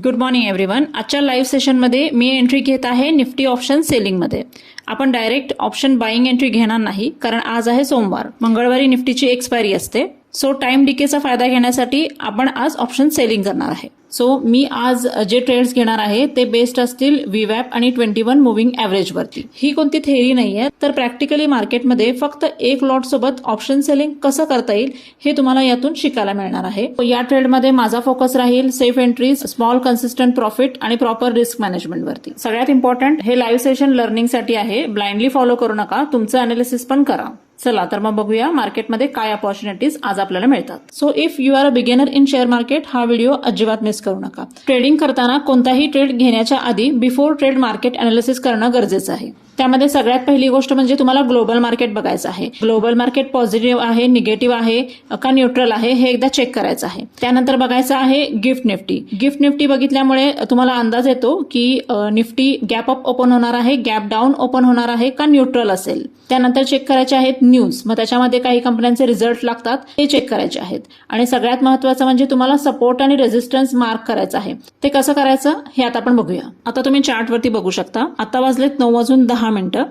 Good morning everyone. आजच्या live सेशनमध्ये मी entry घेत आहे निफ्टी ऑप्शन सेलिंगमध्ये. आपण डायरेक्ट ऑप्शन बाईंग एंट्री घेणार नाही, कारण आज आहे सोमवार. मंगळवारी निफ्टीची एक्सपायरी असते. सो टाइम डिकेचा फायदा घेण्यासाठी आपण आज ऑप्शन सेलिंग करणार आहे. सो मी आज जे ट्रेड्स घेणार आहे ते बेस्ड असतील VWAP आणि 21 मुव्हिंग ॲव्हरेज वरती. ही कोणती थेअरी नाहीये, तर प्रॅक्टिकली मार्केटमध्ये फक्त एक लॉट सोबत ऑप्शन सेलिंग कसं करता येईल हे तुम्हाला यातून शिकायला मिळणार आहे. या ट्रेडमध्ये माझा फोकस राहील safe entries, small consistent profit आणि प्रॉपर रिस्क मॅनेजमेंट वरती. सगळ्यात इम्पॉर्टंट हे लाईव्ह सेशन लर्निंगसाठी आहे. ब्लाइंडली फॉलो करू नका, तुमचं अनालिसिस पण करा. चला तर मग बघूया मार्केटमध्ये काय अपॉर्च्युनिटीज आज आपल्याला मिळतात. So if you are a beginner in share market, हा व्हिडिओ अजिबात मिस करू नका. ट्रेडिंग करताना कोणताही ट्रेड घेण्याच्या आधी बिफोर ट्रेड मार्केट अनालिसिस करणं गरजेचं आहे. त्यामध्ये सगळ्यात पहिली गोष्ट म्हणजे तुम्हाला ग्लोबल मार्केट बघायचं आहे. ग्लोबल मार्केट पॉझिटिव्ह आहे, निगेटिव्ह आहे का न्यूट्रल आहे हे एकदा चेक करायचं आहे. त्यानंतर बघायचं आहे गिफ्ट निफ्टी. गिफ्ट निफ्टी बघितल्यामुळे तुम्हाला अंदाज येतो की निफ्टी गॅप अप ओपन होणार आहे, गॅप डाऊन ओपन होणार आहे का न्यूट्रल असेल. त्यानंतर चेक करायचे आहेत न्यूज. मग त्याच्यामध्ये काही कंपन्यांचे रिझल्ट लागतात, ते चेक करायचे आहेत. आणि सगळ्यात महत्त्वाचं म्हणजे तुम्हाला सपोर्ट आणि रेझिस्टन्स मार्क करायचं आहे. ते कसं करायचं हे आता आपण बघूया. आता तुम्ही चार्टवरती बघू शकता. आता वाजलेत 9:10.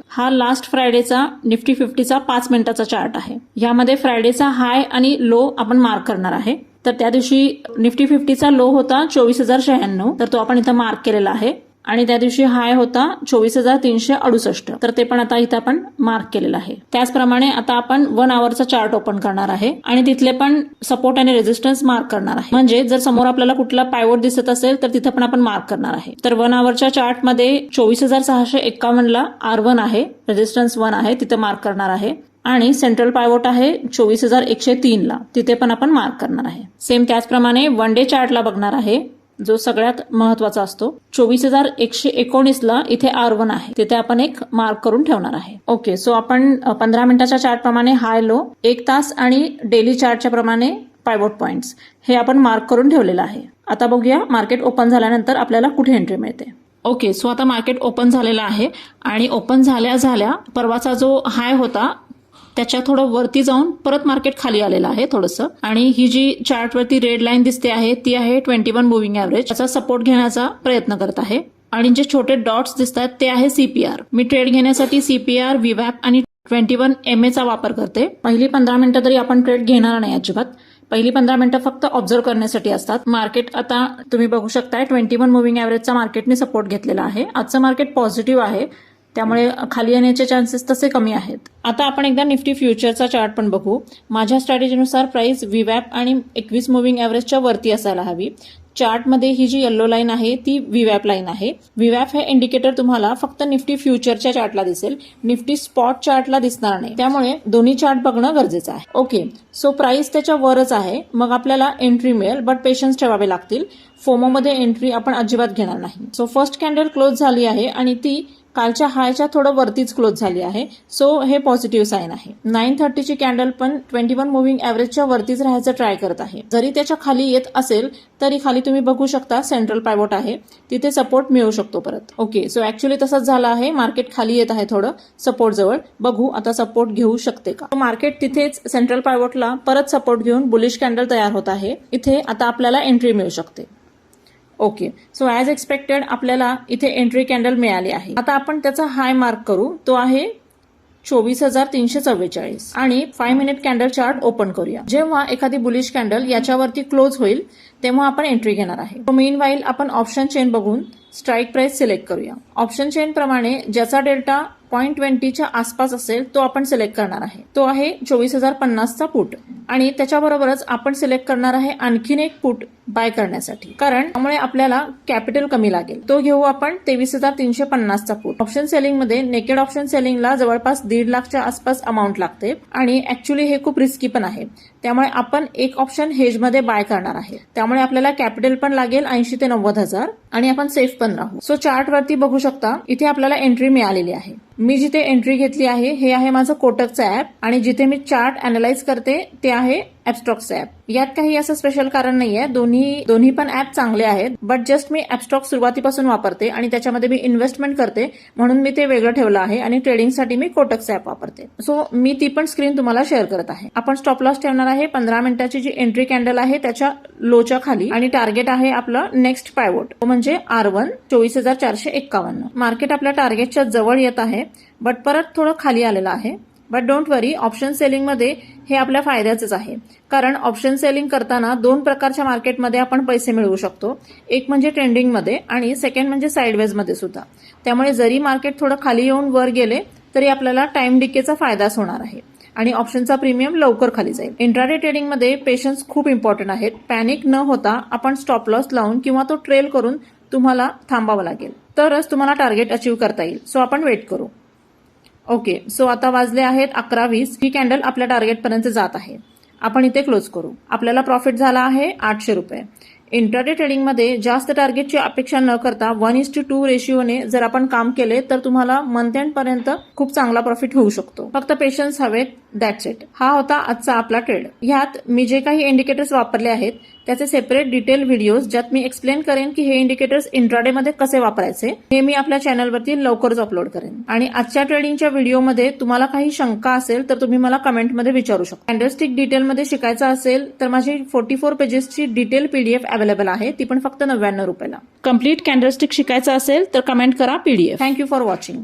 हा लास्ट फ्रायडेचा निफ्टी 50चा 5 मिनिटाचा चार्ट आहे. यामध्ये फ्रायडेचा हाय आणि लो आपण मार्क करणार आहे. तर त्या दिवशी निफ्टी 50चा लो होता 24,096, तर तो आपण इथं मार्क केलेला आहे. आणि त्या दिवशी हाय होता 24,368, तर ते पण आता इथं आपण मार्क केलेलं आहे. त्याचप्रमाणे आता आपण 1 आवरचा चार्ट ओपन करणार आहे आणि तिथले पण सपोर्ट आणि रेझिस्टन्स मार्क करणार आहे. म्हणजे जर समोर आपल्याला कुठला पायवोट दिसत असेल तर तिथं पण आपण मार्क करणार आहे. तर 1 आवरच्या चार्टमध्ये 24,651ला R1 आहे, रेझिस्टन्स 1 आहे, तिथं मार्क करणार आहे. आणि सेंट्रल पायवोट आहे 24,103ला, तिथे पण आपण मार्क करणार आहे. सेम त्याचप्रमाणे 1 डे चार्टला बघणार आहे, जो सगळ्यात महत्वाचा असतो. 24,119ला इथे R1 आहे, तिथे आपण एक मार्क करून ठेवणार आहे. ओके, सो आपण 15 मिनिटाच्या चार्ट प्रमाणे हाय लो, 1 तास आणि डेली चार्टच्या प्रमाणे पायवोट पॉइंट्स हे आपण मार्क करून ठेवलेलं आहे. आता बघूया मार्केट ओपन झाल्यानंतर आपल्याला कुठे एंट्री मिळते. ओके, सो आता मार्केट ओपन झालेलं आहे आणि ओपन झाल्या परवाचा जो हाय होता त्याच्या थोडं वरती जाऊन परत मार्केट खाली आलेलं आहे थोडंसं. आणि ही जी चार्टवरती रेड लाईन दिसते आहे ती आहे 21 मुव्हिंग ॲव्हरेज. त्याचा सपोर्ट घेण्याचा प्रयत्न करत आहे. आणि जे छोटे डॉट्स दिसतात ते आहे CPR. मी ट्रेड घेण्यासाठी CPR, VWAP आणि 21 MA चा वापर करते. पहिली 15 मिनिटं तरी आपण ट्रेड घेणार नाही अजिबात. पहिली 15 मिनिटं फक्त ऑब्झर्व करण्यासाठी असतात. मार्केट आता तुम्ही बघू शकताय 21 मुव्हिंग ॲव्हरेजचा मार्केटने सपोर्ट घेतलेला आहे. आजचं मार्केट पॉझिटिव्ह आहे, त्यामुळे खाली येण्याचे चान्सेस तसे कमी आहेत. आता आपण एकदा निफ्टी फ्युचरचा चार्ट पण बघू. माझ्या स्ट्रॅटेजीनुसार प्राइस VWAP आणि 21 मुव्हिंग ॲव्हरेजच्या वरती असायला हवी. चार्टमध्ये ही जी येल्लो लाईन आहे ती VWAP लाईन आहे. VWAP हे इंडिकेटर तुम्हाला फक्त निफ्टी फ्युचरच्या चार्टला दिसेल, निफ्टी स्पॉट चार्टला दिसणार नाही. त्यामुळे दोन्ही चार्ट बघणं गरजेचं आहे. ओके, सो प्राइस त्याच्या वरच आहे, मग आपल्याला एंट्री मिळेल, बट पेशन्स ठेवावे लागतील. फोमोमध्ये एंट्री आपण अजिबात घेणार नाही. सो फर्स्ट कॅन्डल क्लोज झाली आहे आणि ती कालच्या हायच्या थोडं वरतीच क्लोज झाली आहे. सो हे पॉझिटिव्ह साईन आहे. 9:30ची कॅन्डल पण 21 मुव्हिंग ॲव्हरेजच्या वरतीच राहायचं ट्राय करत आहे. जरी त्याच्या खाली येत असेल तरी खाली तुम्ही बघू शकता सेंट्रल पायवोट आहे, तिथे सपोर्ट मिळू शकतो परत. ओके, सो ऍक्च्युली तसंच झालं आहे. मार्केट खाली येत आहे थोडं सपोर्ट जवळ. बघू आता सपोर्ट घेऊ शकते का. मार्केट तिथेच सेंट्रल पायवोटला परत सपोर्ट घेऊन बुलिश कॅन्डल तयार होत आहे. इथे आता आपल्याला एंट्री मिळू शकते. ओके, सो ॲज एक्सपेक्टेड आपल्याला इथे एंट्री कॅन्डल मिळाली आहे. आता आपण त्याचा हाय मार्क करू, तो आहे 24,344 आणि 5 मिनिट कॅन्डल चार्ट ओपन करूया. जेव्हा एखादी बुलिश कॅन्डल याच्यावरती क्लोज होईल तेव्हा आपण एंट्री घेणार आहे. मीन वाईल आपण ऑप्शन चेन बघून स्ट्राईक प्राइस सिलेक्ट करूया. ऑप्शन चेन प्रमाणे ज्याचा डेल्टा 0.20च्या आसपास असेल तो आपण सिलेक्ट करणार आहे. तो आहे 24,050चा पुट. आणि त्याच्याबरोबरच आपण सिलेक्ट करणार आहे आणखीन एक पुट बाय करण्यासाठी, कारण त्यामुळे आपल्याला कॅपिटल कमी लागेल. तो घेऊ आपण 23,350चा पुट. ऑप्शन सेलिंगमध्ये नेकेड ऑप्शन सेलिंगला जवळपास 1.5 लाखच्या आसपास अमाऊंट लागते आणि ऍक्च्युली हे खूप रिस्की पण आहे. त्यामुळे आपण एक ऑप्शन हेजमध्ये बाय करणार आहे. त्यामुळे आपल्याला कॅपिटल पण लागेल 80,000 ते 90,000 आणि आपण सेफ पण राहू. सो चार्टवरती बघू शकता इथे आपल्याला एंट्री मिळालेली आहे. मी जिथे एंट्री घेतली आहे हे आहे माझं कोटकचं ऍप आणि जिथे मी चार्ट अनालाइज करते ते आहे ॲपस्टॉक्स ऍप. यात काही असं स्पेशल कारण नाहीये, दोन्ही पण ऍप चांगले आहेत. बट जस्ट मी ॲपस्टॉक्स सुरुवातीपासून वापरते आणि त्याच्यामध्ये मी इन्व्हेस्टमेंट करते म्हणून मी ते वेगळं ठेवलं आहे आणि ट्रेडिंगसाठी मी कोटक्स ऍप वापरते. सो मी ती पण स्क्रीन तुम्हाला शेअर करत आहे. आपण स्टॉप लॉस ठेवणार आहे 15 मिनिटाची जी एंट्री कॅन्डल आहे त्याच्या लोच्या खाली आणि टार्गेट आहे आपलं नेक्स्ट पायवोट म्हणजे R1 24,451. मार्केट आपल्या टार्गेटच्या जवळ येत आहे बट परत थोडं खाली आलेलं आहे. बट डोंट वरी, ऑप्शन सेलिंगमध्ये हे आपल्या फायद्याचंच आहे. कारण ऑप्शन सेलिंग करताना 2 प्रकारच्या मार्केटमध्ये आपण पैसे मिळवू शकतो. एक म्हणजे ट्रेंडिंगमध्ये आणि सेकंड म्हणजे साईडवेजमध्ये सुद्धा. त्यामुळे जरी मार्केट थोडं खाली येऊन वर गेले तरी आपल्याला टाइम डिकेचा फायदाच होणार आहे आणि ऑप्शनचा प्रीमियम लवकर खाली जाईल. इंट्राडे ट्रेडिंगमध्ये पेशन्स खूप इम्पॉर्टंट आहेत. पॅनिक न होता आपण स्टॉप लॉस लावून किंवा तो ट्रेल करून तुम्हाला थांबावं लागेल, तरच तुम्हाला टार्गेट अचीव करता येईल. सो आपण वेट करू. ओके, सो आता वाजले आहेत 11:20. ही कॅन्डल आपल्या टार्गेटपर्यंत जात आहे. आपण इथे क्लोज करू. आपल्याला प्रॉफिट झाला आहे 800 रुपये. इंट्राडे ट्रेडिंगमध्ये जास्त टार्गेटची अपेक्षा न करता 1:2 रेशिओने जर आपण काम केले तर तुम्हाला मंथ एंड पर्यंत खूप चांगला प्रॉफिट होऊ शकतो. फक्त पेशन्स हवेत. That's it. हा होता आजचा आपला ट्रेड. ह्यात मी जे काही इंडिकेटर्स वापरले आहेत त्याचे सेपरेट डिटेल व्हिडिओज ज्यात मी एक्सप्लेन करेन की हे इंडिकेटर्स इंट्राडेमध्ये कसे वापरायचे हे मी आपल्या चॅनलवरती लवकरच अपलोड करेन. आणि आजच्या ट्रेडिंगच्या व्हिडिओमध्ये तुम्हाला काही शंका असेल तर तुम्ही मला कमेंटमध्ये विचारू शकता. कॅन्डलस्टिक डिटेलमध्ये शिकायचं असेल तर माझी 44 पेजेसची डिटेल PDF अवेलेबल आहे, ती पण फक्त 99 रुपयाला. कम्प्लीट कॅन्डलस्टिक शिकायचं असेल तर कमेंट करा PDF. Thank you for watching.